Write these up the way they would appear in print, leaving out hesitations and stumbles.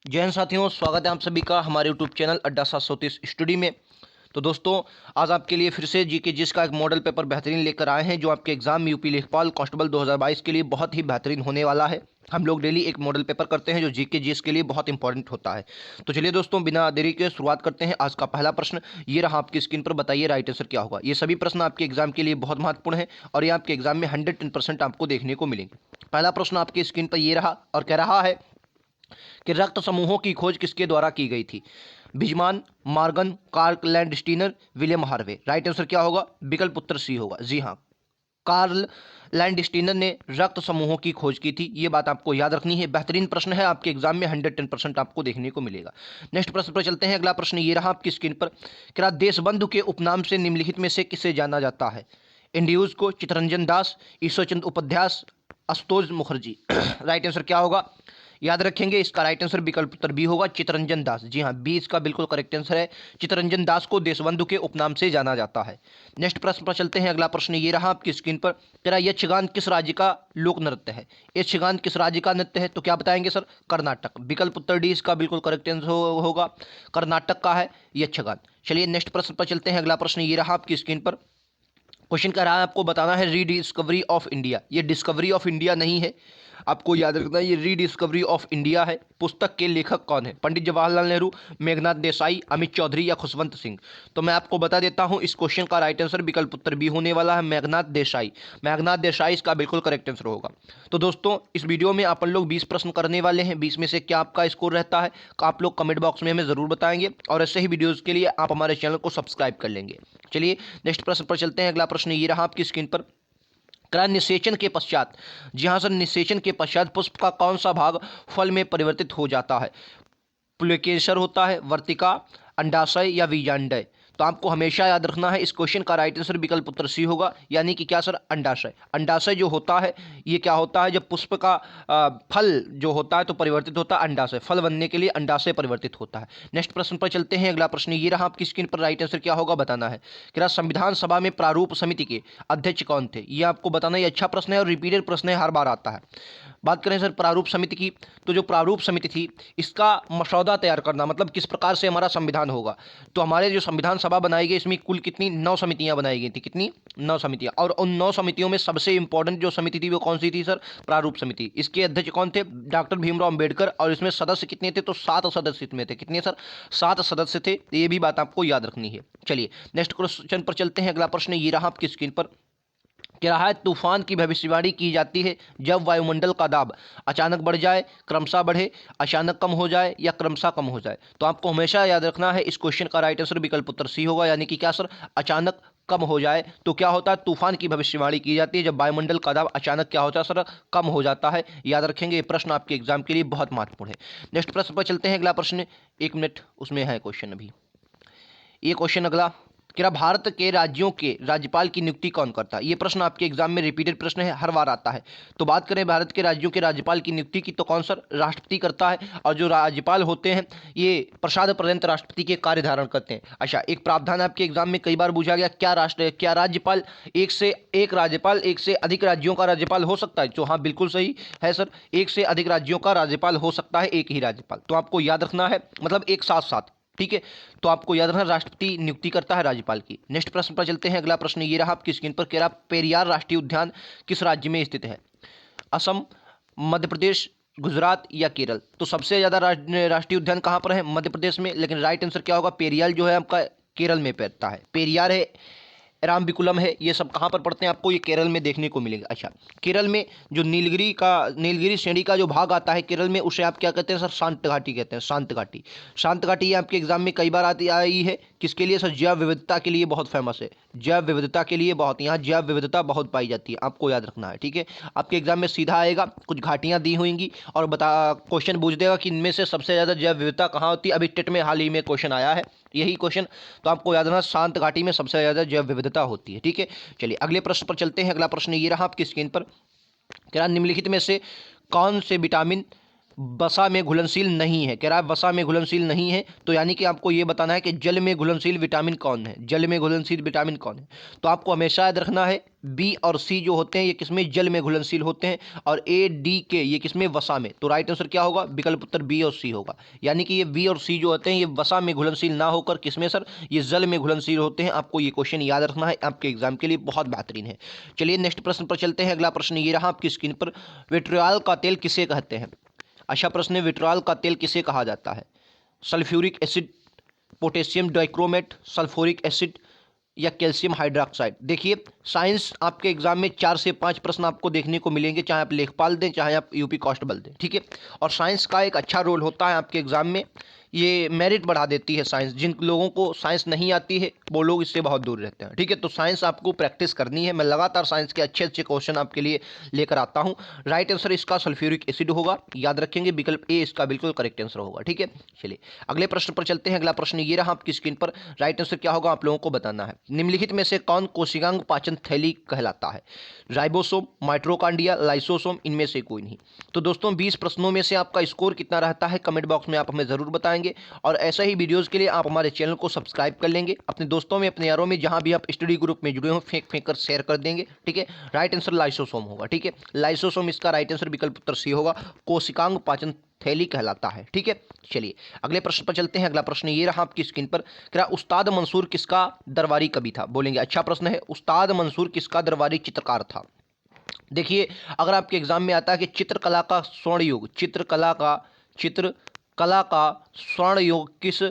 जय हिंद साथियों, स्वागत है आप सभी का हमारे यूट्यूब चैनल अड्डा 730 स्टडी में। तो दोस्तों, आज आपके लिए फिर से जीके जिस का एक मॉडल पेपर बेहतरीन लेकर आए हैं, जो आपके एग्जाम यूपी लेखपाल कांस्टेबल 2022 के लिए बहुत ही बेहतरीन होने वाला है। हम लोग डेली एक मॉडल पेपर करते हैं जो जीके जीएस के लिए बहुत इंपॉर्टेंट होता है। तो चलिए दोस्तों, बिना देरी के शुरुआत करते हैं। आज का पहला प्रश्न ये रहा आपकी स्क्रीन पर। बताइए राइट आंसर क्या होगा। ये सभी प्रश्न आपके एग्जाम के लिए बहुत महत्वपूर्ण है और ये आपके एग्जाम में 110% आपको देखने को मिलेंगे। पहला प्रश्न आपकी स्क्रीन पर ये रहा और कह रहा है कि रक्त समूहों की खोज किसके द्वारा की गई थी। बिजमान, Morgan, Karl Landsteiner, William Harvey. Right answer क्या होगा। विकल्प उत्तर सी होगा। जी हाँ, कार्ल लैंडस्टीनर ने रक्त समूहों की खोज की थी। ये बात आपको याद रखनी है। बेहतरीन प्रश्न है, आपके एग्जाम में 110% आपको देखने को मिलेगा। नेक्स्ट प्रश्न पर चलते हैं। अगला प्रश्न ये रहा आपकी स्क्रीन पर। क्या देशबंधु के उपनाम से निम्नलिखित में से किसे जाना जाता है। इंड्यूज को, चित्तरंजन दास, ईश्वरचंद्र उपाध्याय, आशुतोष मुखर्जी। राइट आंसर क्या होगा, याद रखेंगे। इसका राइट आंसर विकल्प उत्तर बी होगा, चित्तरंजन दास। जी हाँ, बी इसका बिल्कुल करेक्ट आंसर है। चित्तरंजन दास को देशबंधु के उपनाम से जाना जाता है। नेक्स्ट प्रश्न पर चलते हैं। अगला प्रश्न ये रहा आपकी स्क्रीन पर। तेरा यक्षगान किस राज्य का लोक नृत्य है। यक्षगान किस राज्य का नृत्य है, तो क्या बताएंगे सर। कर्नाटक। विकल्प उत्तर डी इसका बिल्कुल करेक्ट आंसर होगा, कर्नाटक का है यक्षगान। चलिए नेक्स्ट प्रश्न पर चलते हैं। अगला प्रश्न ये रहा आपकी स्क्रीन पर। क्वेश्चन कर रहा है, आपको बताना है रीडिस्कवरी ऑफ इंडिया। ये डिस्कवरी ऑफ इंडिया नहीं है, आपको याद रखना है, ये रीडिस्कवरी ऑफ इंडिया है। पुस्तक के लेखक कौन है। पंडित जवाहरलाल नेहरू, मेघनाथ देसाई, अमित चौधरी या खुशवंत सिंह। तो मैं आपको बता देता हूं, इस क्वेश्चन का राइट आंसर विकल्प उत्तर बी होने वाला है, मेघनाथ देसाई। मेघनाथ देसाई इसका बिल्कुल करेक्ट आंसर होगा। तो दोस्तों, इस वीडियो में अपन लोग 20 प्रश्न करने वाले हैं। 20 में से क्या आपका स्कोर रहता है, आप लोग कमेंट बॉक्स में हमें जरूर बताएंगे और ऐसे ही वीडियोज के लिए आप हमारे चैनल को सब्सक्राइब कर लेंगे। चलिए नेक्स्ट प्रश्न पर चलते हैं। अगला प्रश्न ये रहा आपकी स्क्रीन पर। निषेचन के पश्चात, जी हाँ सर, निषेचन के पश्चात पुष्प का कौन सा भाग फल में परिवर्तित हो जाता है। पुलकेसर होता है, वर्तिका, अंडाशय या बीजांडय। तो आपको हमेशा याद रखना है, इस क्वेश्चन का राइट आंसर विकल्प उत्तर सी होगा, यानी कि क्या सर, अंडाशय। अंडाशय जो होता है, ये क्या होता है, जब पुष्प का फल जो होता है तो परिवर्तित होता है अंडाशय। फल बनने के लिए अंडाशय परिवर्तित होता है। नेक्स्ट प्रश्न पर चलते हैं। अगला प्रश्न ये रहा आपकी स्क्रीन पर। राइट आंसर क्या होगा बताना है। क्या संविधान सभा में प्रारूप समिति के अध्यक्ष कौन थे। ये आपको बताना, ये अच्छा प्रश्न है और रिपीटेड प्रश्न है, हर बार आता है। बात करें सर प्रारूप समिति की, तो जो प्रारूप समिति थी, इसका मसौदा तैयार करना, मतलब किस प्रकार से हमारा संविधान होगा। तो हमारे जो संविधान सभा बनाई गई, इसमें कुल कितनी 9 समितियां बनाई गई थी। कितनी 9 समितियां। और उन 9 समितियों में सबसे इंपॉर्टेंट जो समिति थी वो कौन सी थी सर, प्रारूप समिति। इसके अध्यक्ष कौन थे, डॉक्टर भीमराव अंबेडकर। और इसमें सदस्य कितने थे, तो 7 सदस्य इसमें थे। कितने सर, 7 सदस्य थे। ये भी बात आपको याद रखनी है। चलिए नेक्स्ट क्वेश्चन पर चलते हैं। अगला प्रश्न ये रहा आपकी स्क्रीन पर। क्या है, तूफान की भविष्यवाणी की जाती है जब वायुमंडल का दाब अचानक बढ़ जाए, क्रमशः बढ़े, अचानक कम हो जाए या क्रमशः कम हो जाए। तो आपको हमेशा याद रखना है, इस क्वेश्चन का राइट आंसर विकल्प उत्तर सी होगा, यानी कि क्या सर, अचानक कम हो जाए। तो क्या होता है, तूफान की भविष्यवाणी की जाती है जब वायुमंडल का दाब अचानक क्या होता है सर, कम हो जाता है। याद रखेंगे, ये प्रश्न आपके एग्जाम के लिए बहुत महत्वपूर्ण है। नेक्स्ट प्रश्न पर चलते हैं। अगला प्रश्न, एक मिनट, उसमें है क्वेश्चन अभी। ये क्वेश्चन अगला, क्या भारत के राज्यों के राज्यपाल की नियुक्ति कौन करता है। ये प्रश्न आपके एग्जाम में रिपीटेड प्रश्न है, हर बार आता है। तो बात करें भारत के राज्यों के राज्यपाल की नियुक्ति की, तो कौन सा, राष्ट्रपति करता है। और जो राज्यपाल होते हैं, ये प्रसाद पर्यंत राष्ट्रपति के कार्य धारण करते हैं। अच्छा, एक प्रावधान आपके एग्जाम में कई बार पूछा गया, क्या राज्यपाल एक से एक राज्यपाल एक से अधिक राज्यों का राज्यपाल हो सकता है। तो हाँ, बिल्कुल सही है सर, एक से अधिक राज्यों का राज्यपाल हो सकता है एक ही राज्यपाल। तो आपको याद रखना है, मतलब एक साथ साथ, ठीक है। तो आपको याद रखना, राष्ट्रपति नियुक्ति करता है राज्यपाल की। नेक्स्ट प्रश्न पर चलते हैं। अगला प्रश्न ये रहा आपकी स्क्रीन पर। केरा पेरियार राष्ट्रीय उद्यान किस राज्य में स्थित है। असम, मध्य प्रदेश, गुजरात या केरल। तो सबसे ज्यादा राष्ट्रीय उद्यान कहां पर है, मध्य प्रदेश में। लेकिन राइट आंसर क्या होगा, पेरियार जो है आपका केरल में पैदा है। पेरियार है, रामविकुलम है, ये सब कहाँ पर पड़ते हैं, आपको ये केरल में देखने को मिलेगा। अच्छा, केरल में जो नीलगिरी श्रेणी का जो भाग आता है केरल में, उसे आप क्या कहते हैं सर, शांत घाटी कहते हैं। शांत घाटी, शांत घाटी ये आपके एग्जाम में कई बार आई है। किसके लिए सर, जैव विविधता के लिए बहुत फेमस है। जैव विविधता के लिए बहुत, यहाँ जैव विविधता बहुत पाई जाती है, आपको याद रखना है, ठीक है। आपके एग्जाम में सीधा आएगा, कुछ घाटियाँ दी होंगी और क्वेश्चन पूछ देगा कि इनमें से सबसे ज़्यादा जैव विविधता कहाँ होती है। अभी टेट में हाल ही में क्वेश्चन आया है यही क्वेश्चन। तो आपको याद रखना, शांत घाटी में सबसे ज़्यादा जैव विविधता होती है, ठीक है। चलिए अगले प्रश्न पर चलते हैं। अगला प्रश्न ये रहा आपकी स्क्रीन पर। क्या निम्नलिखित में से कौन से विटामिन वसा में घुलनशील नहीं है। कह रहा है वसा में घुलनशील नहीं है, तो यानी कि आपको ये बताना है कि जल में घुलनशील विटामिन कौन है, जल में घुलनशील विटामिन कौन है। तो आपको हमेशा याद रखना है बी और सी जो होते हैं ये किसमें, जल में घुलनशील होते हैं, और ए डी के ये किसमें, वसा में। तो राइट आंसर क्या होगा, विकल्प उत्तर बी और सी होगा। यानी कि ये बी और सी जो होते हैं ये वसा में घुलनशील ना होकर किसमें सर, ये जल में घुलनशील होते हैं। आपको ये क्वेश्चन याद रखना है, आपके एग्जाम के लिए बहुत बेहतरीन है। चलिए नेक्स्ट प्रश्न पर चलते हैं। अगला प्रश्न ये रहा आपकी स्क्रीन पर, विट्रियल का तेल किसे कहते हैं। अच्छा प्रश्न है, विट्रियल का तेल किसे कहा जाता है। Sulphuric acid, potassium dichromate, sulphuric acid या कैल्शियम हाइड्रोक्साइड। देखिए साइंस आपके एग्जाम में 4 से 5 प्रश्न आपको देखने को मिलेंगे, चाहे आप लेखपाल दें चाहे आप यूपी कांस्टेबल दें, ठीक है। और साइंस का एक अच्छा रोल होता है आपके एग्जाम में, ये मेरिट बढ़ा देती है साइंस। जिन लोगों को साइंस नहीं आती है वो लोग इससे बहुत दूर रहते हैं, ठीक है। तो साइंस आपको प्रैक्टिस करनी है, मैं लगातार साइंस के अच्छे अच्छे क्वेश्चन आपके लिए लेकर आता हूं। राइट आंसर इसका सल्फ्यूरिक एसिड होगा, याद रखेंगे विकल्प ए इसका बिल्कुल करेक्ट आंसर होगा, ठीक है। चलिए अगले प्रश्न पर चलते हैं। अगला प्रश्न ये रहा आपकी स्क्रीन पर, राइट आंसर क्या होगा आप लोगों को बताना है। निम्नलिखित में से कौन कोशिकांग पाचन थैली कहलाता है। राइबोसोम, माइटोकॉन्ड्रिया, लाइसोसोम, इनमें से कोई नहीं। तो दोस्तों 20 प्रश्नों में से आपका स्कोर कितना रहता है कमेंट बॉक्स में आप हमें जरूर बताएंगे। और ऐसे ही वीडियोस के लिए आप हमारे चैनल को सब्सक्राइब कर लेंगे, अपने दोस्तों में अपने यारों में जहां भी आप स्टडी ग्रुप में जुड़े हो फेंक फेंक कर शेयर कर देंगे, ठीक है। राइट आंसर लाइसोसोम होगा, ठीक है। लाइसोसोम इसका राइट आंसर विकल्प उत्तर सी होगा, कोशिकांग पाचन थैली कहलाता है, ठीक है। चलिए अगले प्रश्न पर चलते हैं। अगला प्रश्न ये रहा आपकी स्क्रीन पर, क्या उस्ताद मंसूर किसका दरबारी कवि था। बोलेंगे अच्छा प्रश्न है, उस्ताद मंसूर किसका दरबारी चित्रकार था। देखिए अगर आपके एग्जाम में आता है कि चित्रकला का स्वर्ण युग, चित्रकला का स्वर्ण युग किस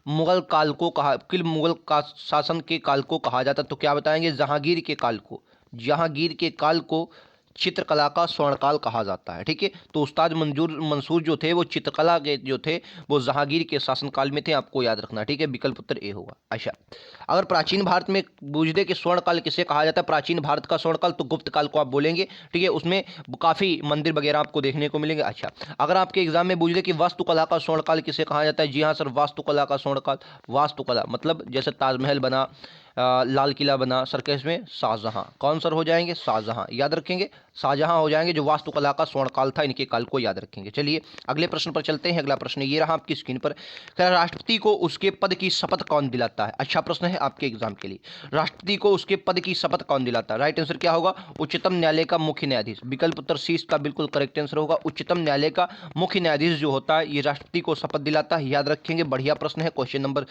मुगल काल को कहा, किस मुगल का शासन के काल को कहा जाता, तो क्या बताएंगे, जहांगीर के काल को, जहांगीर के काल को चित्रकला का स्वर्णकाल कहा जाता है, ठीक है। तो उस्ताद मंसूर जो थे वो चित्रकला के जो थे वो जहांगीर के शासनकाल में थे, आपको याद रखना, ठीक है। विकल्प उत्तर ए होगा। अच्छा अगर प्राचीन भारत में पूछ दे कि स्वर्णकाल किसे कहा जाता है, प्राचीन भारत का स्वर्णकाल, तो गुप्त काल को आप बोलेंगे, ठीक है। उसमें काफ़ी मंदिर वगैरह आपको देखने को मिलेंगे। अच्छा अगर आपके एग्जाम में पूछ दे कि वास्तुकला का स्वर्णकाल किसे कहा जाता है, जी हाँ सर, वास्तुकला का स्वर्णकाल, वास्तुकला मतलब जैसे ताजमहल बना, लाल किला बना, सर्कस में शाहजहां, कौन सर हो जाएंगे, शाहजहां, याद रखेंगे शाहजहां हो जाएंगे, जो वास्तुकला का स्वर्णकाल था, इनके काल को याद रखेंगे। चलिए अगले प्रश्न पर चलते हैं। अगला प्रश्न ये रहा आपकी स्क्रीन पर, राष्ट्रपति को उसके पद की शपथ कौन दिलाता है। अच्छा प्रश्न है आपके एग्जाम के लिए, राष्ट्रपति को उसके पद की शपथ कौन दिलाता है। राइट आंसर क्या होगा, उच्चतम न्यायालय का मुख्य न्यायाधीश। विकल्प उत्तर सी इसका बिल्कुल करेक्ट आंसर होगा, उच्चतम न्यायालय का मुख्य न्यायाधीश जो होता है ये राष्ट्रपति को शपथ दिलाता है, याद रखेंगे। बढ़िया प्रश्न है, क्वेश्चन नंबर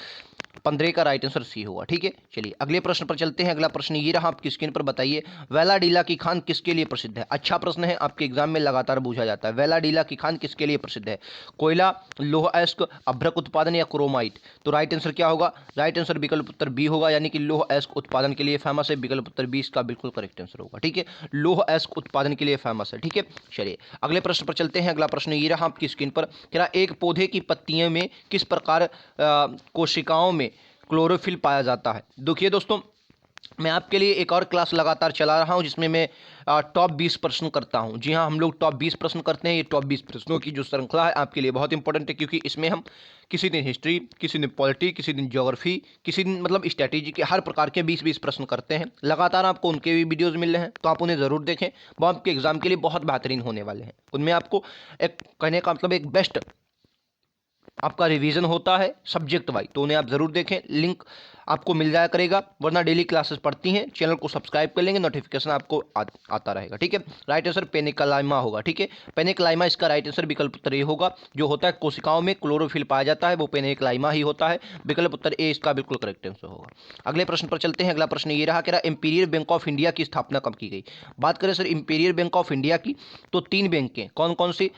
15 का राइट आंसर सी होगा, ठीक है। चलिए अगले प्रश्न पर चलते हैं। अगला प्रश्न ये रहा आपकी स्क्रीन पर, बताइए वेलाडीला की खान किसके लिए प्रसिद्ध है। अच्छा प्रश्न है, आपके एग्जाम में लगातार पूछा जाता है, वेलाडीला की खान किसके लिए प्रसिद्ध है। कोयला, लौह अयस्क, अभ्रक उत्पादन या क्रोमाइट। तो राइट आंसर क्या होगा, राइट आंसर विकल्प उत्तर बी होगा, यानी कि लौह अयस्क उत्पादन के लिए फेमस है। विकल्प उत्तर बी इसका बिल्कुल करेक्ट आंसर होगा, ठीक है। लौह अयस्क उत्पादन के लिए फेमस है, ठीक है। चलिए अगले प्रश्न पर चलते हैं। अगला प्रश्न ये रहा आपकी स्क्रीन पर, क्या एक पौधे की पत्तियों में किस प्रकार कोशिकाओं में क्लोरोफिल पाया जाता है। देखिए दोस्तों मैं आपके लिए एक और क्लास लगातार चला रहा हूं जिसमें मैं टॉप 20 प्रश्न करता हूं। जी हां, हम लोग टॉप 20 प्रश्न करते हैं। ये टॉप 20 प्रश्नों की जो श्रृंखला है आपके लिए बहुत इंपॉर्टेंट है, क्योंकि इसमें हम किसी दिन हिस्ट्री, किसी दिन पॉलिटी, किसी दिन ज्योग्राफी, किसी दिन मतलब स्ट्रैटेजी के हर प्रकार के 20-20 प्रश्न करते हैं। लगातार आपको उनके भी वीडियोज़ मिल रहे हैं, तो आप उन्हें ज़रूर देखें, वो आपके एग्जाम के लिए बहुत बेहतरीन होने वाले हैं। उनमें आपको एक कहने का मतलब एक बेस्ट आपका रिवीजन होता है सब्जेक्ट वाइज, तो उन्हें आप जरूर देखें, लिंक आपको मिल जाया करेगा। वरना डेली क्लासेस पढ़ती हैं, चैनल को सब्सक्राइब कर लेंगे, नोटिफिकेशन आपको आता रहेगा, ठीक है। राइट आंसर पेनिकलाइमा होगा, ठीक है। पेनिकलाइमा इसका राइट आंसर विकल्प उत्तर ए होगा। जो होता है कोशिकाओं में क्लोरोफिल पाया जाता है वो पेनिकलाइमा ही होता है। विकल्प उत्तर ए इसका बिल्कुल करेक्ट आंसर होगा। अगले प्रश्न पर चलते हैं। अगला प्रश्न ये रहा, कि इंपीरियल बैंक ऑफ इंडिया की स्थापना कब की गई। बात करें sir imperial bank of India की, तो 3 बैंक हैं, कौन कौन सी,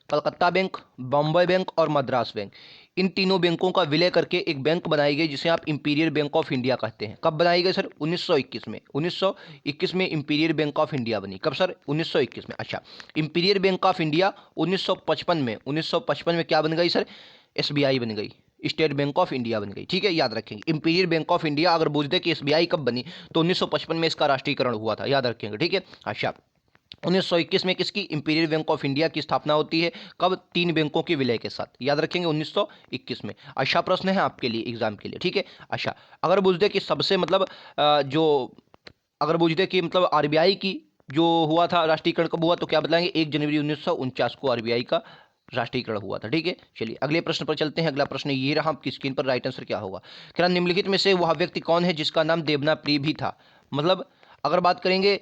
कलकत्ता बैंक, बॉम्बे बैंक और मद्रास बैंक। इन तीनों बैंकों का विलय करके एक बैंक बनाई गई जिसे आप इंपीरियल बैंक ऑफ इंडिया कहते हैं। कब बनाई गई सर, 1921 में। 1921 में इंपीरियल बैंक ऑफ इंडिया बनी। कब सर, 1921 में। अच्छा इंपीरियल बैंक ऑफ इंडिया 1955 में, 1955 में क्या बन गई सर, एसबीआई बन गई, स्टेट बैंक ऑफ इंडिया बन गई, ठीक है। याद रखेंगे इंपीरियल बैंक ऑफ इंडिया, अगर पूछ दे कि एसबीआई कब बनी, तो 1955 में इसका राष्ट्रीयकरण हुआ था, याद रखेंगे, ठीक है। अच्छा 1921 में किसकी, इंपीरियल बैंक ऑफ इंडिया की स्थापना होती है। कब, 3 बैंकों के विलय के साथ, याद रखेंगे 1921 में। अच्छा प्रश्न है आपके लिए एग्जाम के लिए, ठीक है। अच्छा अगर पूछ दे कि सबसे मतलब जो अगर पूछ दे कि मतलब आरबीआई की जो हुआ था राष्ट्रीयकरण कब हुआ, तो क्या बताएंगे 1 जनवरी 1949 को आरबीआई का राष्ट्रीयकरण हुआ था। ठीक है, चलिए अगले प्रश्न पर चलते हैं। अगला प्रश्न ये रहा आपकी स्क्रीन पर, राइट आंसर क्या होगा। कह रहा निम्नलिखित में से वह व्यक्ति कौन है जिसका नाम देवनाप्रिय भी था। मतलब अगर बात करेंगे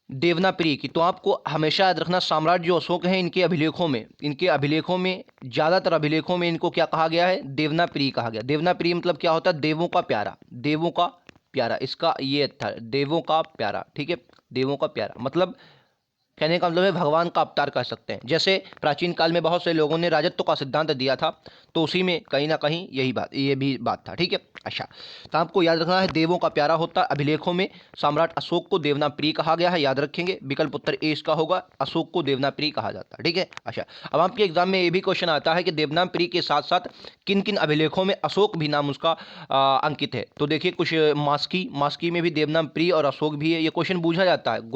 देवनाप्रिय की, तो आपको हमेशा याद रखना साम्राज्य जो अशोक हैं इनके अभिलेखों में ज़्यादातर अभिलेखों में इनको क्या कहा गया है, देवनाप्रिय कहा गया। देवनाप्रिय मतलब क्या होता है, देवों का प्यारा, देवों का प्यारा, इसका ये था देवों का प्यारा। ठीक है, देवों का प्यारा मतलब कहने का मतलब है भगवान का अवतार कह सकते हैं। जैसे प्राचीन काल में बहुत से लोगों ने राजत्व का सिद्धांत दिया था, तो उसी में कहीं ना कहीं ये भी बात था। ठीक है, अच्छा, तो आपको याद रखना है देवों का प्यारा होता है। अभिलेखों में सम्राट अशोक को देवनाप्रिय कहा गया है, याद रखेंगे। विकल्प उत्तर ए इसका होगा, अशोक को देवनाप्रिय कहा जाता है। ठीक है, अच्छा, अब आपके एग्जाम में ये भी क्वेश्चन आता है कि देवनाप्रिय के साथ साथ किन किन अभिलेखों में अशोक भी नाम उसका अंकित है। तो देखिए कुछ मास्की में भी देवनाप्रिय और अशोक भी है, ये क्वेश्चन पूछा जाता है।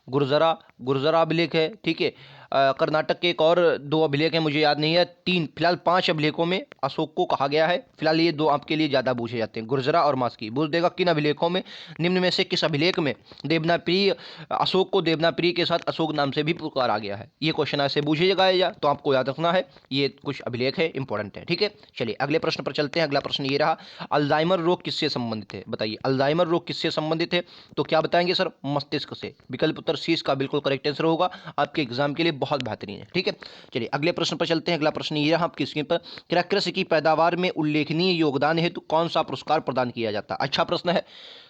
गुर्जरा अभिलेख है। ठीक है, कर्नाटक के एक और 2 अभिलेख हैं, मुझे याद नहीं है, 3 फिलहाल 5 अभिलेखों में अशोक को कहा गया है। फिलहाल ये 2 आपके लिए ज़्यादा पूछे जाते हैं, गुर्जरा और मास्की। पूछ देगा किन अभिलेखों में, निम्न में से किस अभिलेख में देवनाप्रिय अशोक को देवनाप्रिय के साथ अशोक नाम से भी पुकारा गया है। ये क्वेश्चन ऐसे पूछेगा या तो आपको याद रखना है, ये कुछ अभिलेख है, इंपॉर्टेंट है। ठीक है, चलिए अगले प्रश्न पर चलते हैं। अगला प्रश्न ये रहा, अल्जाइमर रोग किससे संबंधित है। बताइए अल्जाइमर रोग किससे संबंधित है, तो क्या बताएंगे सर, मस्तिष्क से। विकल्प उत्तर सी इसका बिल्कुल करेक्ट आंसर होगा, आपके एग्जाम के लिए बहुत बेहतरीन है। ठीक है, चलिए अगले प्रश्न पर चलते हैं। अगला प्रश्न ये रहा आपकी स्क्रीन पर, क्या कृषि की पैदावार में उल्लेखनीय योगदान हेतु कौन सा पुरस्कार प्रदान किया जाता है। अच्छा प्रश्न है,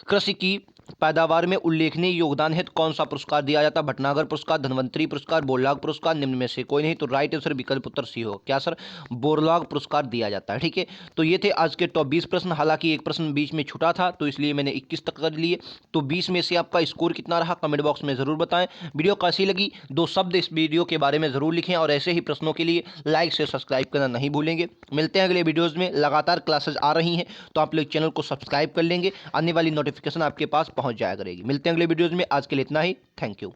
कृषि की पैदावार में उल्लेखनीय योगदान हेतु कौन सा पुरस्कार दिया जाता है। भटनागर पुरस्कार, धनवंतरी पुरस्कार, बोरलॉग पुरस्कार, निम्न में से कोई नहीं। तो राइट आंसर विकल्प उत्तर सी हो, क्या सर, बोरलॉग पुरस्कार दिया जाता है। ठीक है, तो ये थे आज के टॉप 20 प्रश्न। हालांकि एक प्रश्न बीच में छूटा था, तो इसलिए मैंने 21 तक कर लिए। तो 20 में से आपका स्कोर कितना रहा, कमेंट बॉक्स में जरूर बताएं। वीडियो कैसी लगी, 2 शब्द इस वीडियो के बारे में जरूर लिखें, और ऐसे ही प्रश्नों के लिए लाइक से सब्सक्राइब करना नहीं भूलेंगे। मिलते हैं अगले वीडियोज़ में, लगातार क्लासेज आ रही हैं, तो आप लोग चैनल को सब्सक्राइब कर लेंगे, आने वाली नोटिफिकेशन आपके पास पहुंच जाया करेगी। मिलते हैं अगले वीडियोज़ में, आज के लिए इतना ही, थैंक यू।